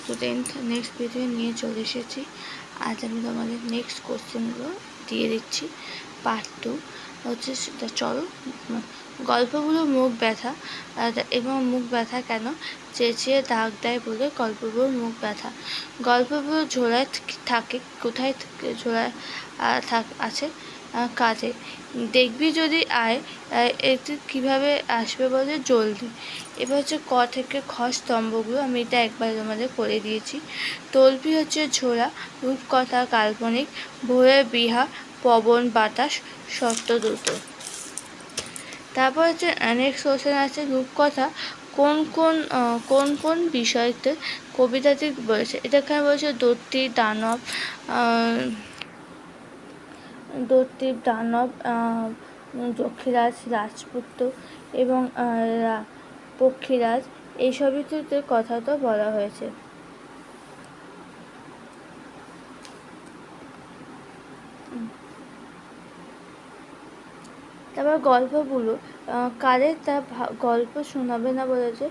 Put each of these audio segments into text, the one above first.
Student, next video নিয়ে চলে এসেছি। আজ আমি তোমাদের নেক্সট কোশ্চেনগুলো দিয়ে দিচ্ছি। পার্ট 2 হচ্ছে, চলো। গল্পগুলো মুখ ব্যথা এবং মুখ ব্যথা কেন, চেঁচিয়ে দাগ দেয় বলে গল্পগুলোর মুখ ব্যথা। গল্পগুলো ঝোলায় থাকে কোথায়? ঝোলায় আছে কাজে। দেখবি যদি আয়, এতে কীভাবে আসবে বলে জলদি। এবার হচ্ছে ক থেকে খ স্তম্ভগুলো আমি এটা একবার তোমাদের করে দিয়েছি। তল্পি হচ্ছে ঝোলা, রূপকথা কাল্পনিক, ভোরের বিহা, পবন বাতাস, সত্যদ্রুত। তারপর হচ্ছে নেক্সট কোশ্চেন আছে, রূপকথা কোন কোন বিষয়তে কবিতাটি বলেছে? এটা এখানে বলেছে দৈত্যীর দানব, যক্ষীরাজ, রাজপুত্র এবং পক্ষীরাজ, এইসবইতে কথা তো বলা হয়েছে। তারপর গল্পগুলো কাদের তা গল্প শোনাবে না বলেছে?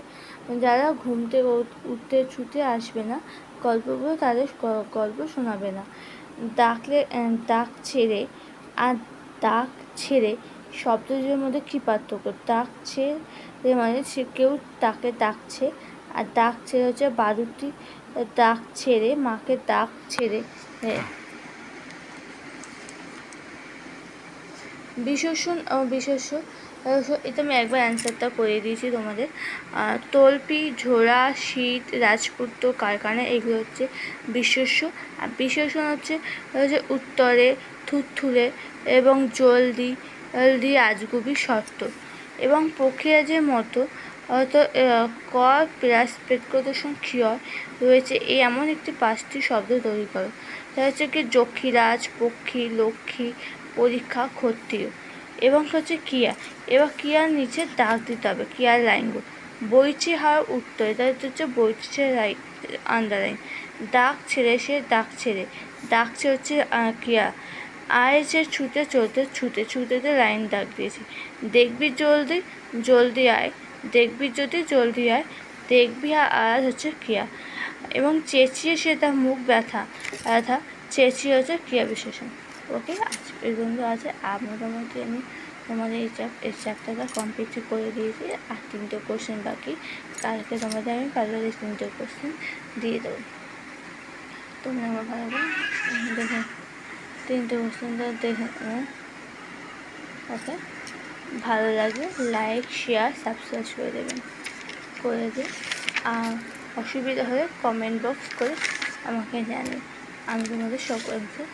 যারা ঘুম থেকে উঠতে ছুটে আসবে না, গল্পগুলো তাদের গল্প শোনাবে না। ডাক ছেড়ে আর ডাক ছেড়ে শব্দের মধ্যে কী পার্থক্য? ডাক ছেড়ে মানে সে কেউ তাকে ডাকছে, আর ডাক ছেড়ে হচ্ছে বারুটি ডাক ছেড়ে, মাকে ডাক ছেড়ে। বিশেষণ ও বিশেষ্য, এটা আমি একবার অ্যান্সারটা করে দিয়েছি তোমাদের। তল্পি, ঝোড়া, শীত, রাজপুত্র, কারখানা, এগুলো হচ্ছে বিশেষ্য। আর বিশেষণ হচ্ছে উত্তরে, থুরথুরে এবং জলদি, আজগুবি, সত্য। এবং পক্ষীরাজের মতো হয়তো ক প্লাস পেটকোটেশন ক্ষয় রয়েছে এই এমন একটি 5টি শব্দ তৈরি করো। তা হচ্ছে কি যক্ষীরাজ, পক্ষী, লক্ষ্মী, পরীক্ষা, ক্ষত্রিয়। এবং হচ্ছে ক্রিয়া, এবার ক্রিয়ার নিচে দাগ দিতে হবে, ক্রিয়ার লাইনগুলো। বইছে হাওয়ার উত্তর, এটা হচ্ছে বইছে আন্ডারলাইন। ডাক ছেড়ে, সে ডাক ছেড়ে, ডাকছে হচ্ছে ক্রিয়া। আয় যে ছুটে চলতে, ছুটেতে লাইন দাগ দিয়েছি। দেখবি জলদি আয়, দেখবি যদি জলদি আয়, দেখবি আর হচ্ছে ক্রিয়া। এবং চেঁচিয়ে সে তার মুখ ব্যথা, চেঁচিয়ে হচ্ছে ক্রিয়া বিশেষণ। ওকে, আজকের বন্ধু আছে। মোটামুটি আমি তোমাদের এই চ্যাপ্টারটা কমপ্লিট করে দিয়েছি। আর 3টে কোশ্চেন বাকি। কালকে তোমাদের আমি পারলে 3টে কোশ্চেন দিয়ে দেবো। তোমরা আমার ভালো দেখে 3টে কোশ্চেনটা দেখে ওকে, ভালো লাগবে লাইক, শেয়ার, সাবস্ক্রাইব করে দিন। আর অসুবিধা হলে কমেন্ট বক্স করে আমাকে জানিয়ে আমি তোমাদের সব অ্যান্সার